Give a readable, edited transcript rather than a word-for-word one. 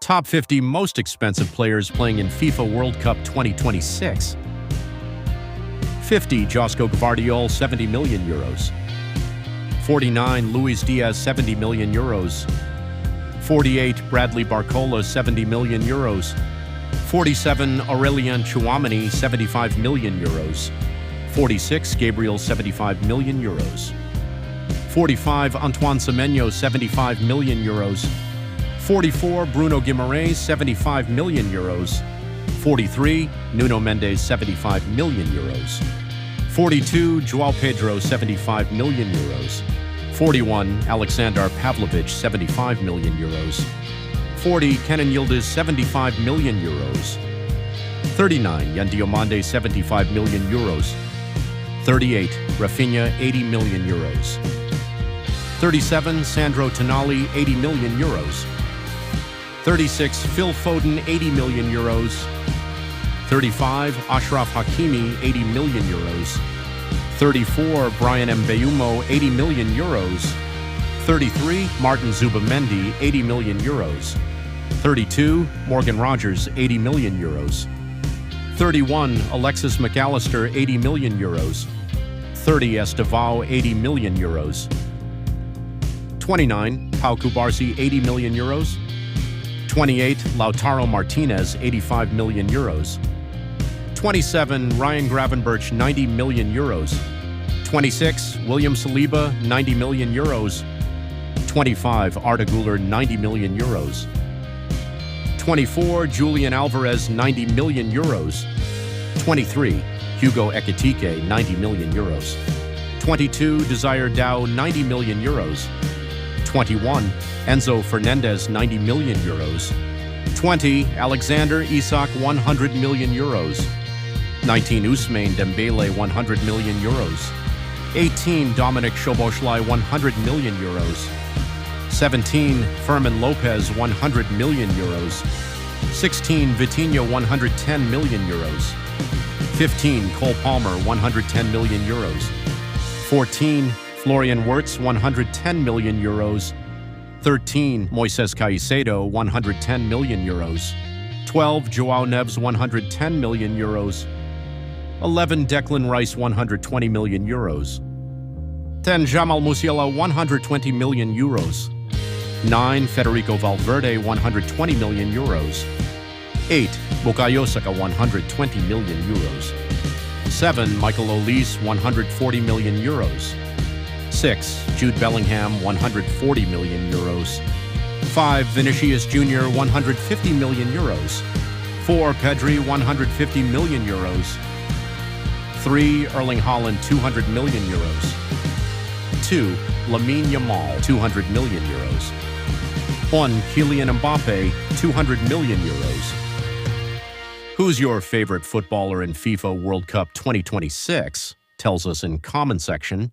Top 50 most expensive players playing in FIFA World Cup 2026. 50. Josko Gvardiol, 70 million euros. 49. Luis Diaz, 70 million euros. 48. Bradley Barcola, 70 million euros. 47. Aurelien Tchouameni, 75 million euros. 46. Gabriel, 75 million euros. 45. Antoine Semenyo, 75 million euros. 44. Bruno Guimaraes, 75 million euros. 43. Nuno Mendes, 75 million euros. 42. João Pedro, 75 million euros. 41. Alexander Pavlovich, 75 million euros. 40. Kenan Yildiz, 75 million euros. 39. Yan Diomande, 75 million euros. 38. Rafinha, 80 million euros. 37. Sandro Tonali, 80 million euros. 36. Phil Foden, 80 million euros. 35. Achraf Hakimi, 80 million euros. 34. Brian Mbeumo, 80 million euros. 33. Martin Zubamendi, 80 million euros. 32. Morgan Rogers, 80 million euros. 31. Alexis McAllister, 80 million euros. 30. Estevao, 80 million euros. 29. Pau Cubarsí, 80 million euros. 28. Lautaro Martinez, 85 million euros. 27. Ryan Gravenberch, 90 million euros. 26. William Saliba, 90 million euros. 25. Arda Güler, 90 million euros. 24. Julian Alvarez, 90 million euros. 23. Hugo Ekitike, 90 million euros. 22. Desire Dow, 90 million euros. 21. Enzo Fernandez, 90 million euros. 20. Alexander Isak, 100 million euros. 19. Ousmane Dembele, 100 million euros. 18. Dominic Szoboszlai, 100 million euros. 17. Fermin Lopez, 100 million euros. 16. Vitinha, 110 million euros. 15. Cole Palmer, 110 million euros. 14. Florian Wirtz, 110 million euros. 13. Moises Caicedo, 110 million euros. 12. João Neves, 110 million euros. 11. Declan Rice, 120 million euros. 10. Jamal Musiala, 120 million euros. 9. Federico Valverde, 120 million euros. 8. Bukayo Saka, 120 million euros. 7. Michael Olise, 140 million euros. 6. Jude Bellingham, 140 million euros. 5. Vinicius Jr., 150 million euros. 4. Pedri, 150 million euros. 3. Erling Haaland, 200 million euros. 2. Lamine Yamal, 200 million euros. 1. Kylian Mbappe, 200 million euros. Who's your favorite footballer in FIFA World Cup 2026? Tells us in comment section.